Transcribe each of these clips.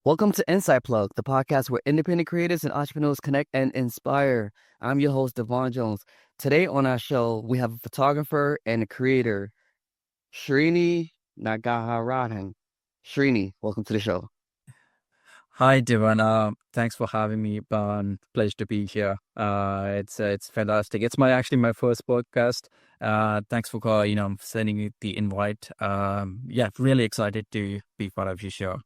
Welcome to Inside Plug, the podcast where independent creators and entrepreneurs connect and inspire. I'm your host, Devon Jones. Today on our show, we have a photographer and a creator, Srini Nagarajan. Srini, welcome to the show. Hi, Devon. Thanks for having me. Pleasure to be here. It's fantastic. It's my first podcast. Thanks for sending me the invite. Yeah, really excited to be part of your show.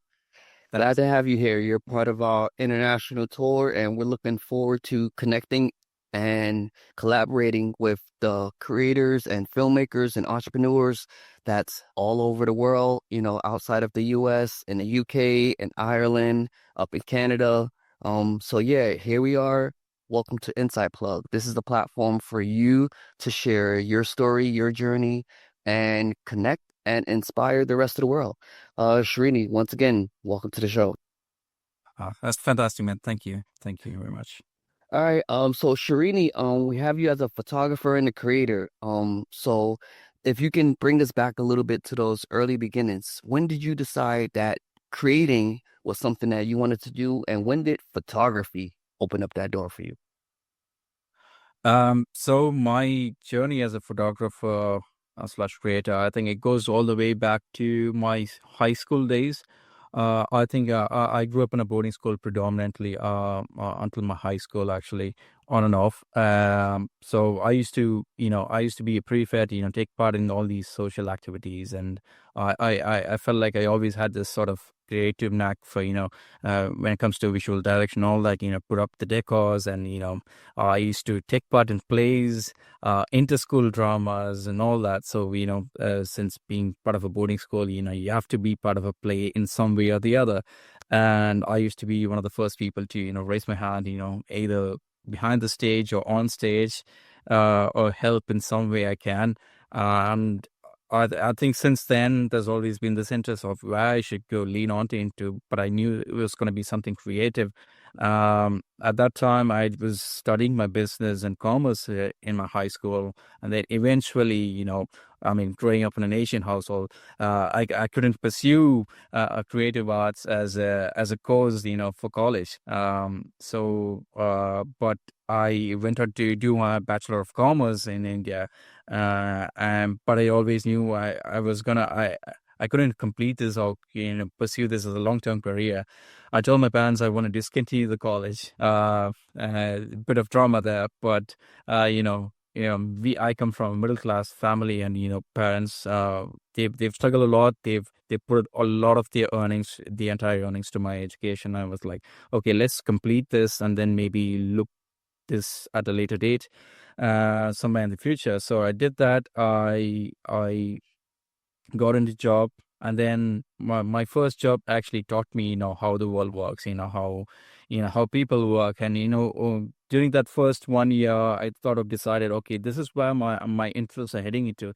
Glad to have you here. You're part of our international tour, and we're looking forward to connecting and collaborating with the creators and filmmakers and entrepreneurs that's all over the world, outside of the US, in the UK, and Ireland, up in Canada. So yeah, here we are. Welcome to Inside Plug. This is the platform for you to share your story, your journey, and connect and inspire the rest of the world. Srini, once again, welcome to the show. That's fantastic, man. Thank you. Thank you very much. All right. So Srini, we have you as a photographer and a creator. So if you can bring us back a little bit to those early beginnings, when did you decide that creating was something that you wanted to do, and when did photography open up that door for you? So my journey as a photographer slash creator, I think it goes all the way back to my high school days. I think I grew up in a boarding school predominantly until my high school, actually, on and off. So I used to be a prefect, take part in all these social activities, and I felt like I always had this sort of creative knack for, when it comes to visual direction, all that, put up the decors, and I used to take part in plays, inter-school dramas and all that. So, since being part of a boarding school, you have to be part of a play in some way or the other. And I used to be one of the first people to, raise my hand, either behind the stage or on stage, or help in some way I can. And I think since then, there's always been this interest of where I should go lean on into, but I knew it was going to be something creative. At that time, I was studying my business and commerce in my high school, and then eventually, growing up in an Asian household, I couldn't pursue creative arts as a course, for college. But I went on to do my Bachelor of Commerce in India, but I always knew I couldn't complete this or pursue this as a long-term career. I told my parents I want to discontinue the college. A bit of drama there, but I come from a middle class family, and parents they've struggled a lot. They put a lot of their earnings, the entire earnings, to my education. I was like, okay, let's complete this and then maybe look this at a later date, somewhere in the future. So I did that. I got into job, and then my first job actually taught me, how the world works, how people work. And during that first 1 year, I thought of decided, okay, this is where my interests are heading into,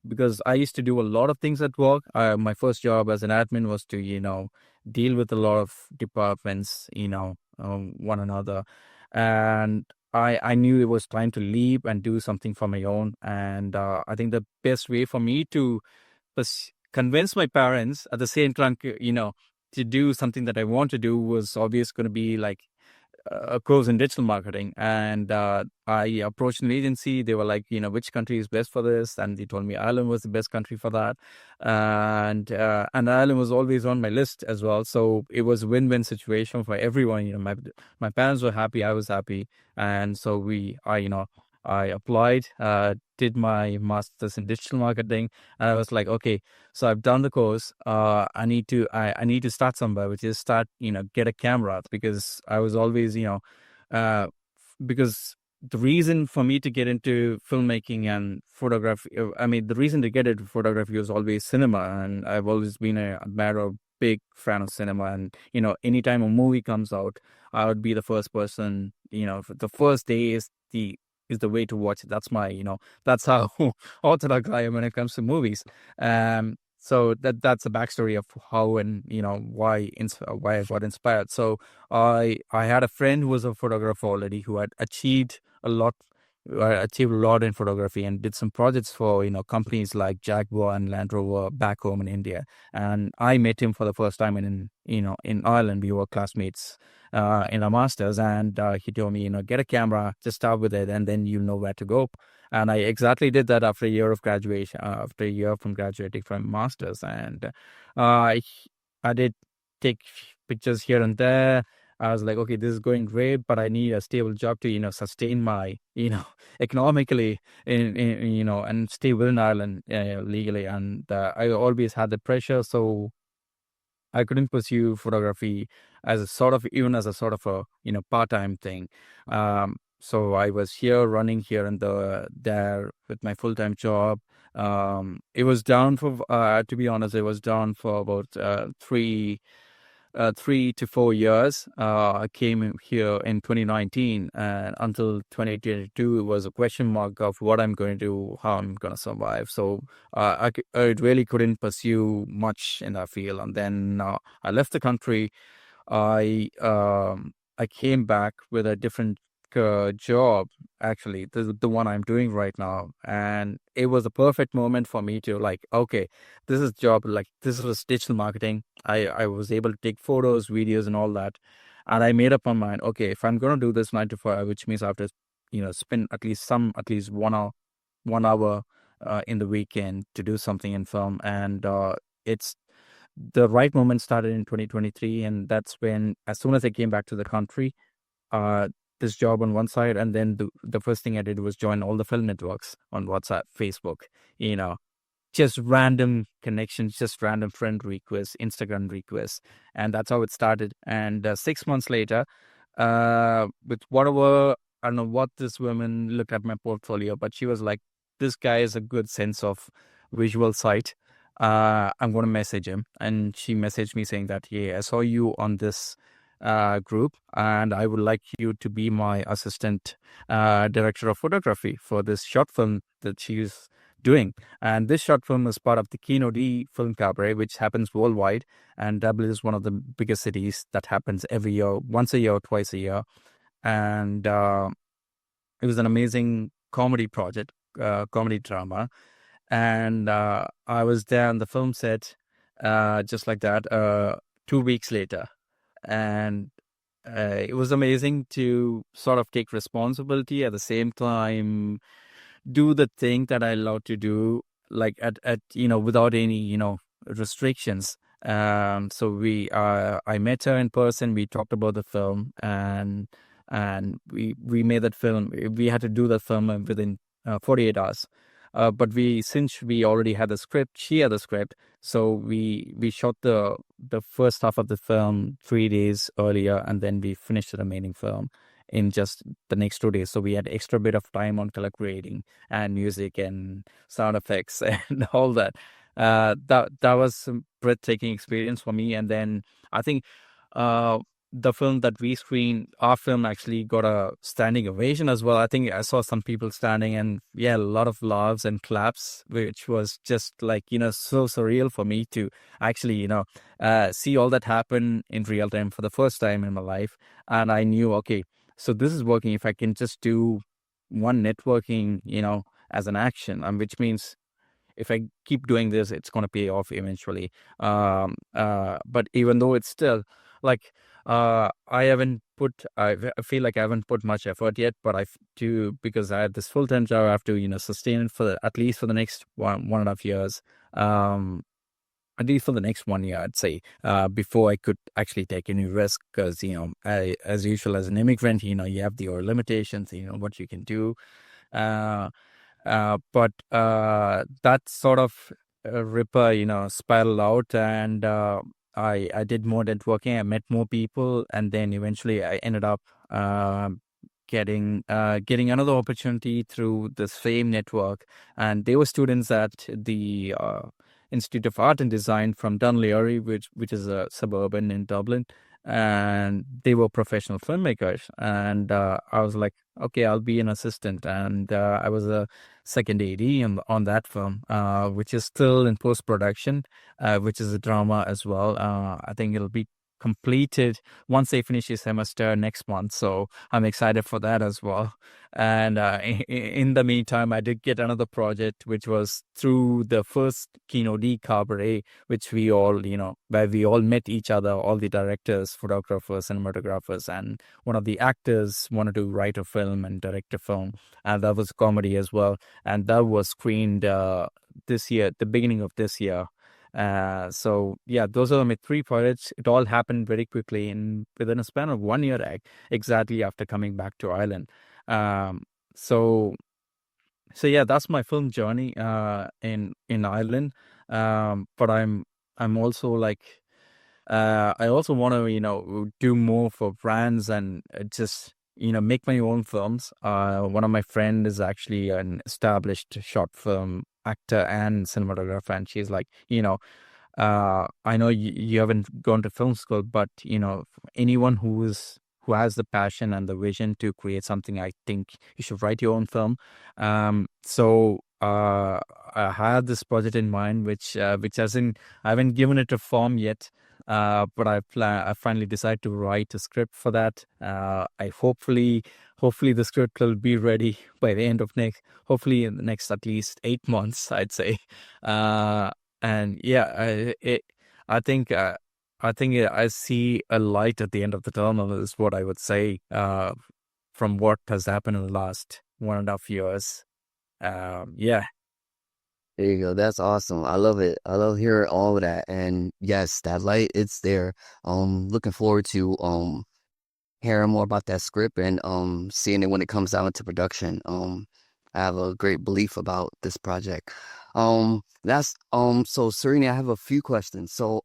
because I used to do a lot of things at work. My first job as an admin was to deal with a lot of departments, one another. And I knew it was time to leave and do something for my own. And I think the best way for me to convince my parents at the same time, to do something that I want to do, was obvious going to be like a course in digital marketing. And I approached an agency. They were like, which country is best for this? And they told me Ireland was the best country for that. And Ireland was always on my list as well. So it was a win-win situation for everyone. My parents were happy, I was happy. And so I applied, did my master's in digital marketing, and I was like, okay, so I've done the course. I need to start somewhere, which is get a camera, because I was always, uh, because the reason for me to get into filmmaking and photography, the reason to get into photography was always cinema, and I've always been a admirer, big fan of cinema. And anytime a movie comes out, I would be the first person. The first day is the way to watch it. That's how orthodox I am when it comes to movies. So that's the backstory of how and why I got inspired. So I had a friend who was a photographer already, who had achieved a lot I achieved a lot in photography and did some projects for companies like Jaguar and Land Rover back home in India. And I met him for the first time in Ireland. We were classmates in our masters, and he told me, get a camera, just start with it, and then you'll know where to go. And I exactly did that after a year of graduation, after a year from graduating from masters, and I I did take pictures here and there. I was like, okay, this is going great, but I need a stable job to, sustain my, economically and stay within Ireland legally. And I always had the pressure. So I couldn't pursue photography as a sort of, even as a sort of a, part-time thing. So I was here running here and there with my full-time job. It was down for, to be honest, it was down for about 3 to 4 years. I came here in 2019, and until 2022, it was a question mark of what I'm going to do, how I'm going to survive. So I really couldn't pursue much in that field. And then I left the country. I came back with a different job, actually, the one I'm doing right now, and it was a perfect moment for me to like, okay, this is job, like this was digital marketing. I was able to take photos, videos, and all that, and I made up my mind. Okay, if I'm gonna do this 9 to 5, which means I have to, spend at least 1 hour in the weekend to do something in film, and it's the right moment started in 2023, and that's when, as soon as I came back to the country, uh, this job on one side, and then the first thing I did was join all the film networks on WhatsApp, Facebook, you know, just random connections, just random friend requests, Instagram requests, and that's how it started. And 6 months later, with whatever, I don't know what this woman looked at my portfolio, but she was like, "This guy has a good sense of visual sight. I'm going to message him." And she messaged me saying that, "Yeah, I saw you on this group, and I would like you to be my assistant director of photography for this short film that she's doing." And this short film is part of the Kino D Film Cabaret, which happens worldwide. And Dublin is one of the biggest cities that happens every year, once a year, twice a year. And it was an amazing comedy project, comedy drama. And I was there on the film set, just like that, 2 weeks later. And it was amazing to sort of take responsibility at the same time, do the thing that I love to do, like at without any restrictions. So I met her in person. We talked about the film, and we made that film. We had to do that film within 48 hours. But since we already had the script, she had the script, so we shot the first half of the film 3 days earlier, and then we finished the remaining film in just the next 2 days. So we had extra bit of time on color grading and music and sound effects and all that. That was a breathtaking experience for me. And then I think uh, the film that we screened, our film actually got a standing ovation as well. I think I saw some people standing, and yeah, a lot of laughs and claps, which was just like, so surreal for me to actually, see all that happen in real time for the first time in my life. And I knew, okay, so this is working. If I can just do one networking, as an action, which means if I keep doing this, it's going to pay off eventually. But even though it's still like, I feel like I haven't put much effort yet, but do, because I have this full-time job. I have to, sustain it at least for the next 1.5 years. At least for the next 1 year, I'd say, before I could actually take any risk. Because, as usual, as an immigrant, you have your limitations, what you can do. Uh, but that sort of ripper, spiraled out, and I did more networking. I met more people, and then eventually I ended up getting another opportunity through the same network, and they were students at the Institute of Art and Design from Dunleary, which is a suburban in Dublin, and they were professional filmmakers. And I was like, okay, I'll be an assistant, and I was a second AD on that film, which is still in post production, which is a drama as well. I think it'll be completed once they finish the semester next month. So I'm excited for that as well. And in the meantime, I did get another project, which was through the first Kino D Cabaret, which we all, where we all met each other, all the directors, photographers, cinematographers, and one of the actors wanted to write a film and direct a film. And that was comedy as well. And that was screened this year, the beginning of this year. So yeah, those are my three projects. It all happened very quickly in within a span of 1 year, exactly after coming back to Ireland. Um, so so yeah, that's my film journey in Ireland. But I'm also like I also want to do more for brands and just make my own films. One of my friend is actually an established short film actor and cinematographer, and she's like, I know you haven't gone to film school, but anyone who has the passion and the vision to create something, I think you should write your own film. So I had this project in mind, which hasn't I haven't given it a form yet. But I finally decided to write a script for that. I hopefully the script will be ready by the end of hopefully in the next at least 8 months, I'd say. Uh, and yeah, I think I see a light at the end of the tunnel is what I would say. From what has happened in the last 1.5 years. Yeah. There you go. That's awesome. I love it. I love hearing all of that. And yes, that light, it's there. Looking forward to hearing more about that script and seeing it when it comes out into production. I have a great belief about this project. That's so Srini, I have a few questions. So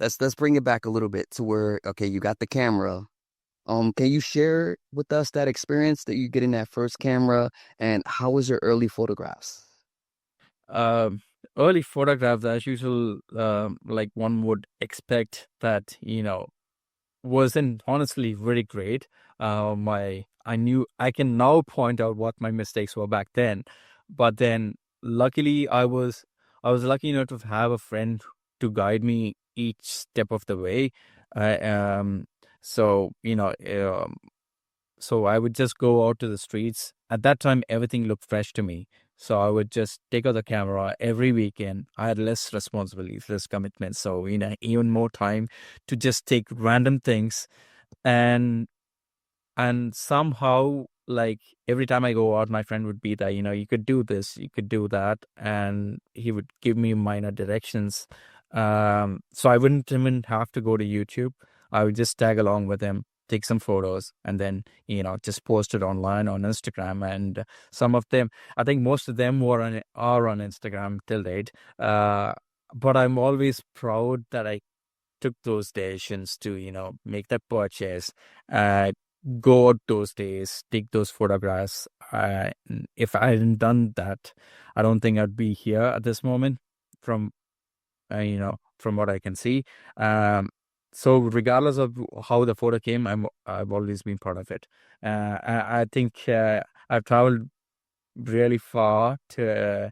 let's bring it back a little bit to where okay, you got the camera. Can you share with us that experience that you get in that first camera and how was your early photographs? Um, Early photographs, as usual, like one would expect that, wasn't honestly very great. I knew I can now point out what my mistakes were back then, but then luckily I was lucky enough to have a friend to guide me each step of the way. I so so I would just go out to the streets. At that time, everything looked fresh to me. So I would just take out the camera every weekend. I had less responsibilities, less commitments. So, even more time to just take random things. And somehow, like every time I go out, my friend would be there, you could do this, you could do that. And he would give me minor directions. So I wouldn't even have to go to YouTube. I would just tag along with him, take some photos, and then, just post it online on Instagram. And some of them, I think most of them are on Instagram till date. But I'm always proud that I took those decisions to, make that purchase, uh, go out those days, take those photographs. If I hadn't done that, I don't think I'd be here at this moment from, from what I can see. Um, so regardless of how the photo came, I've always been part of it. I think I've traveled really far to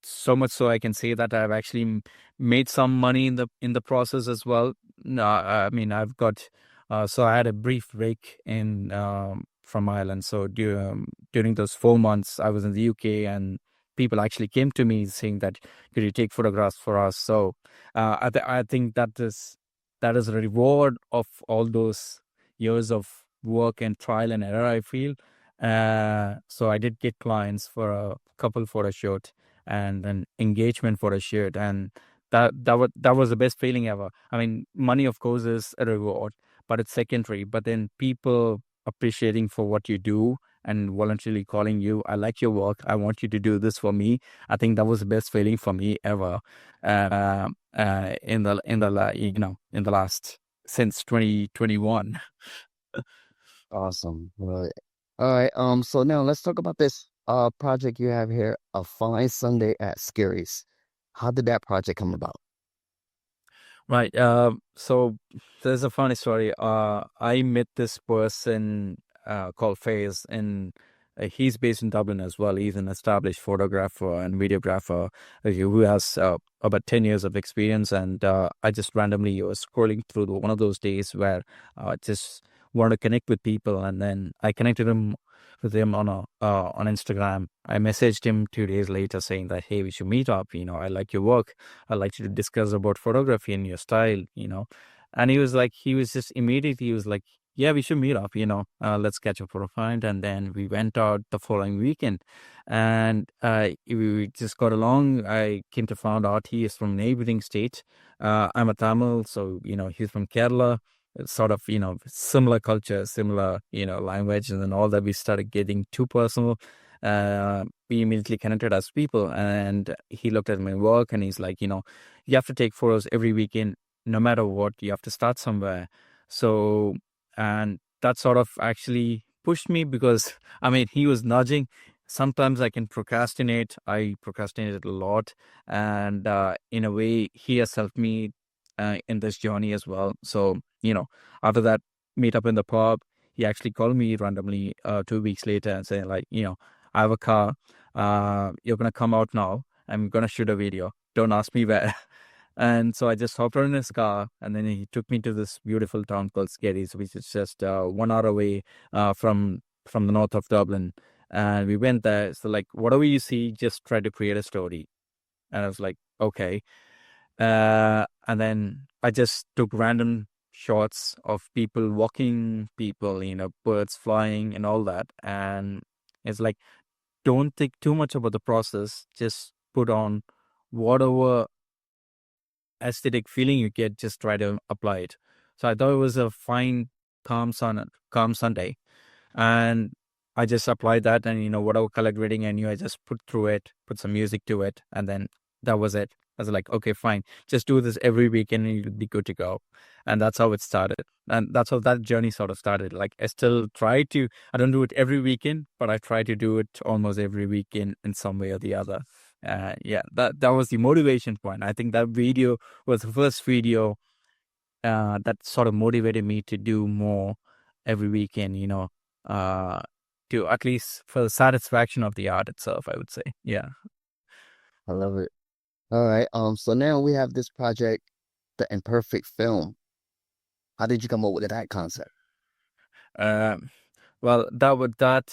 so much so I can say that I've actually made some money in the process as well. No, I mean I've got so I had a brief break in from Ireland. So during those 4 months I was in the UK, and people actually came to me saying that could you take photographs for us. So I think that is a reward of all those years of work and trial and error, I feel. So I did get clients for a couple photo shoot and an engagement for a shirt, and that was the best feeling ever. I mean, money of course is a reward, but it's secondary. But then people appreciating for what you do and voluntarily calling you, I like your work, I want you to do this for me. I think that was the best feeling for me ever. In the last since 2021. Awesome. All right. So now let's talk about this project you have here, A Fine Sunday at Scary's. How did that project come about? Right. So there's a funny story. I met this person called Faze in he's based in Dublin as well. He's an established photographer and videographer who has about 10 years of experience. And I just randomly was scrolling through one of those days where I just wanted to connect with people. And then I connected him with him on Instagram. I messaged him 2 days later saying that, hey, we should meet up. I like your work. I'd like you to discuss about photography and your style. And he was just immediately, he was like, yeah, we should meet up, let's catch up for a pint. And then we went out the following weekend and we just got along. I came to find out he is from neighboring state. I'm a Tamil, so, he's from Kerala. It's sort of, similar culture, similar, language. And then all that, we started getting too personal. We immediately connected as people, and he looked at my work and he's like, you have to take photos every weekend, no matter what, you have to start somewhere. So, and that sort of actually pushed me because, I mean, he was nudging. Sometimes I can procrastinate. I procrastinated a lot. And in a way, he has helped me in this journey as well. So, after that meet up in the pub, he actually called me randomly 2 weeks later and saying, like, I have a car. You're going to come out now. I'm going to shoot a video. Don't ask me where. And so I just hopped on in his car, and then he took me to this beautiful town called Skerries, which is just 1 hour away from the north of Dublin. And we went there. So, like, whatever you see, just try to create a story. And I was like, okay. And then I just took random shots of people walking, people, birds flying and all that. And it's like, don't think too much about the process. Just put on whatever aesthetic feeling you get, just try to apply it. So I thought it was a fine, calm Sunday. And I just applied that, and whatever color grading I knew, I just put through it, put some music to it, and then that was it. I was like, okay, fine, just do this every weekend and you'll be good to go. And that's how it started. And that's how that journey sort of started. Like, I don't do it every weekend, but I try to do it almost every weekend in some way or the other. Yeah, that was the motivation point. I think that video was the first video that sort of motivated me to do more every weekend, uh, to at least for the satisfaction of the art itself, I would say. Yeah. I love it. All right. So now we have this project, The Imperfect Film. How did you come up with that concept? Um, well, that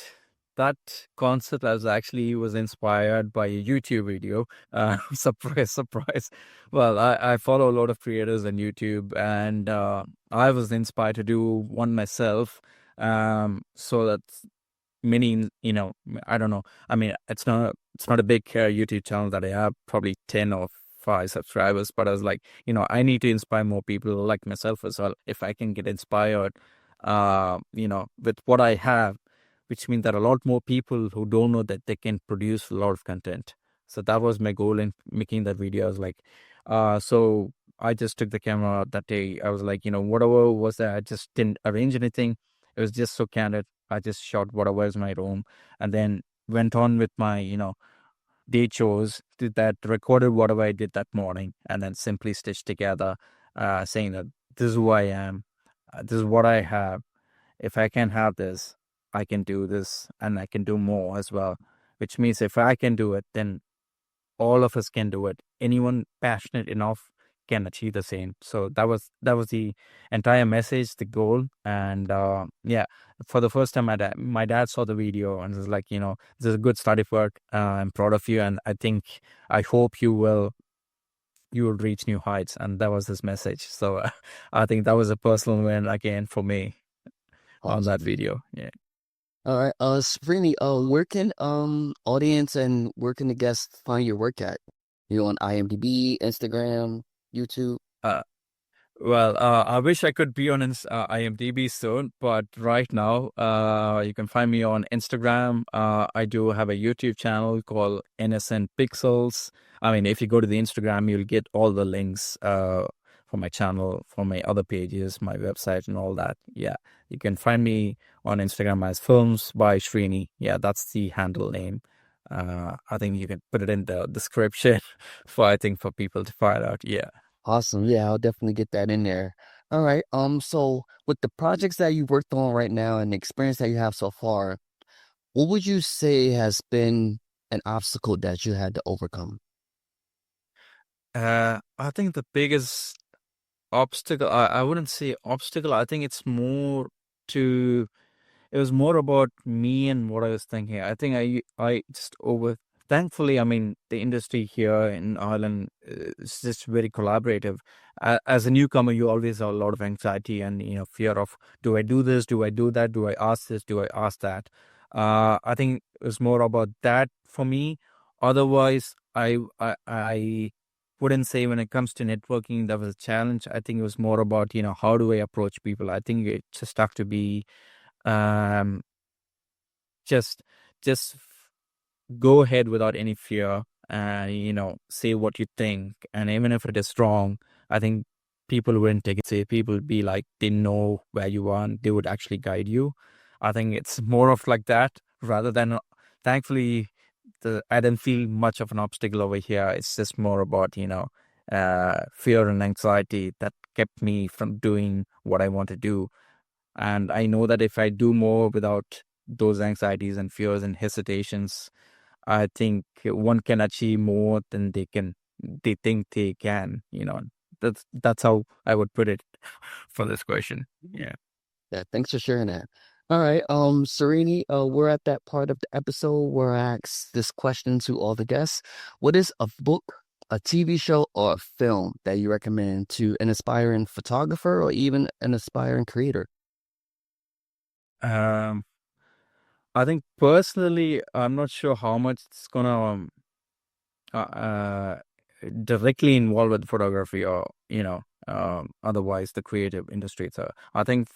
concept was inspired by a YouTube video. Surprise, surprise. Well, I follow a lot of creators on YouTube, and I was inspired to do one myself. So that many, I don't know. I mean, it's not a big YouTube channel that I have, probably 10 or 5 subscribers, but I was like, I need to inspire more people like myself as well. If I can get inspired, with what I have, which means that a lot more people who don't know that they can produce a lot of content. So that was my goal in making that video. I was like, so I just took the camera that day. I was like, whatever was there, I just didn't arrange anything. It was just so candid. I just shot whatever is my room, and then went on with my, day chores, did that, recorded whatever I did that morning, and then simply stitched together, saying that this is who I am, this is what I have. If I can have this, I can do this, and I can do more as well. Which means if I can do it, then all of us can do it. Anyone passionate enough can achieve the same. So that was the entire message, the goal. And yeah, for the first time, my dad saw the video and was like, this is a good study work. I'm proud of you, and I hope you will reach new heights. And that was his message. So I think that was a personal win again for me on that Awesome. video. Yeah. All right. Srini, where can audience and where can the guests find your work at? You on IMDb, Instagram, YouTube? Uh, Well, I wish I could be on IMDb soon, but right now, you can find me on Instagram. I do have a YouTube channel called NSN Pixels. I mean, if you go to the Instagram, you'll get all the links for my channel, for my other pages, my website, and all that. Yeah, you can find me on Instagram as Films by Srini. Yeah, that's the handle name. I think you can put it in the description for people to find out. Yeah. Awesome. Yeah, I'll definitely get that in there. All right. So with the projects that you worked on right now and the experience that you have so far, what would you say has been an obstacle that you had to overcome? I think the biggest obstacle, I wouldn't say obstacle. I think to, it was more about me and what I was thinking. I think I just thankfully, I mean, the industry here in Ireland is just very collaborative. As a newcomer, you always have a lot of anxiety and, fear of, do I do this? Do I do that? Do I ask this? Do I ask that? I think it was more about that for me. Otherwise, I wouldn't say when it comes to networking, that was a challenge. I think it was more about, how do I approach people? I think it just have to be, um, just just go ahead without any fear and say what you think, and even if it is wrong, I think people wouldn't take it. Say people would be like, they know where you are and they would actually guide you. I think it's more of like that rather than, thankfully, I didn't feel much of an obstacle over here. It's just more about fear and anxiety that kept me from doing what I want to do. And I know that if I do more without those anxieties and fears and hesitations, I think one can achieve more than they think they can. That's how I would put it for this question. Yeah. Yeah, thanks for sharing that. All right, Srini, we're at that part of the episode where I ask this question to all the guests. What is a book, a TV show, or a film that you recommend to an aspiring photographer or even an aspiring creator? Um, I think personally, I'm not sure how much it's gonna uh, uh, directly involved with photography or otherwise the creative industry. So I think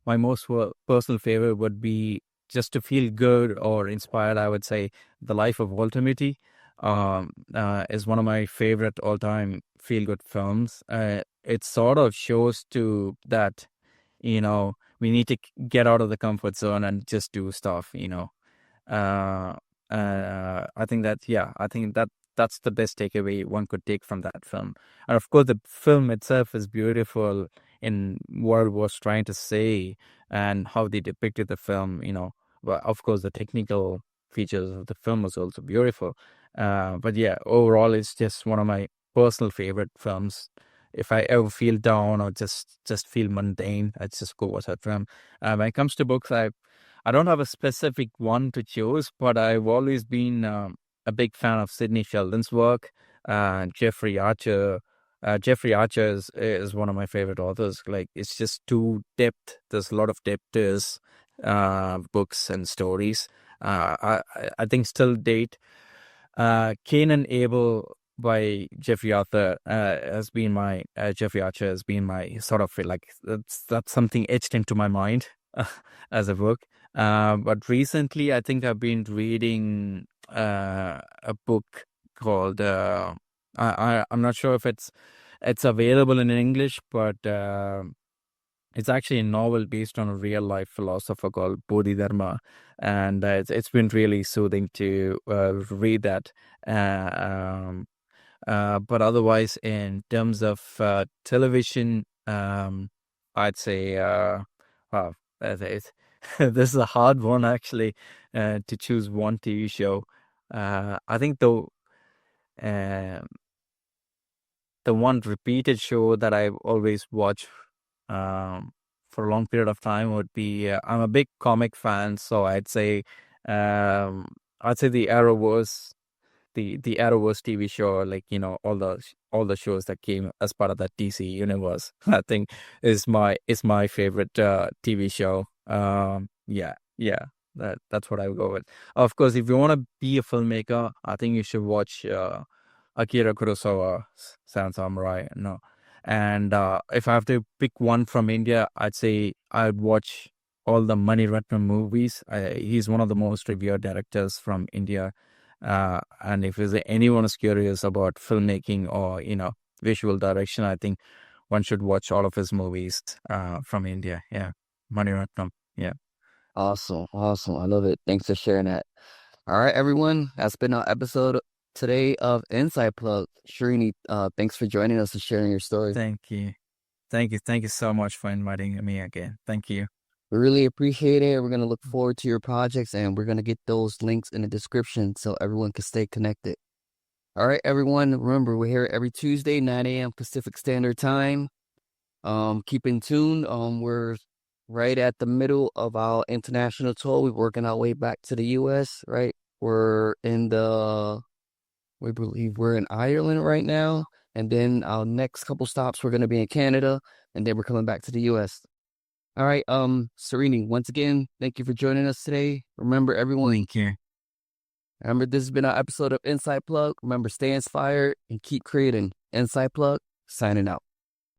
my most personal favorite would be, just to feel good or inspired, I would say The Life of Walter Mitty is one of my favorite all-time feel-good films. It sort of shows to that we need to get out of the comfort zone and just do stuff. uh, I think that's the best takeaway one could take from that film. And of course, the film itself is beautiful in what it was trying to say and how they depicted the film. But of course, the technical features of the film was also beautiful. But yeah, overall, it's just one of my personal favorite films. If I ever feel down or just feel mundane, I just go watch that film. When it comes to books, I don't have a specific one to choose, but I've always been a big fan of Sidney Sheldon's work. Jeffrey Archer. Jeffrey Archer is one of my favorite authors. Like, it's just too depth. There's a lot of depth to his books and stories. I think still date. Cain and Abel by Jeffrey Arthur Jeffrey Archer has been my sort of, like, that's something etched into my mind as a book. But recently, I think I've been reading a book called I'm not sure if it's available in English, but it's actually a novel based on a real life philosopher called Bodhidharma, and it's been really soothing to read that. Uh, um, but otherwise, in terms of television, I'd say, wow, it's, this is a hard one actually, to choose one TV show. I think uh, the one repeated show that I always watch um, for a long period of time would be, I'm a big comic fan, so um, I'd say the Arrowverse TV show, like, all the shows that came as part of that DC universe. I think is my favorite TV show. Yeah, that's what I would go with. Of course, if you want to be a filmmaker, I think you should watch Akira Kurosawa, Sound Samurai. No, and if I have to pick one from India, I'd say I'd watch all the Mani Ratnam movies. He's one of the most revered directors from India. And if anyone is curious about filmmaking or, visual direction, I think one should watch all of his movies from India. Yeah. Mani Ratnam. Yeah. Awesome, awesome. I love it. Thanks for sharing that. All right, everyone. That's been our episode today of Inside Plug. Srini, thanks for joining us and sharing your story. Thank you. Thank you. Thank you so much for inviting me again. Thank you. We really appreciate it. We're going to look forward to your projects and we're going to get those links in the description so everyone can stay connected. All right, everyone. Remember, we're here every Tuesday, 9 a.m. Pacific Standard Time. Keep in tune. We're right at the middle of our international tour. We're working our way back to the US, right? We believe we're in Ireland right now. And then our next couple stops, we're going to be in Canada. And then we're coming back to the US. All right. Srini, once again, thank you for joining us today. Remember, everyone. Thank you. Remember, this has been our episode of Inside Plug. Remember, stay inspired and keep creating. Inside Plug, signing out.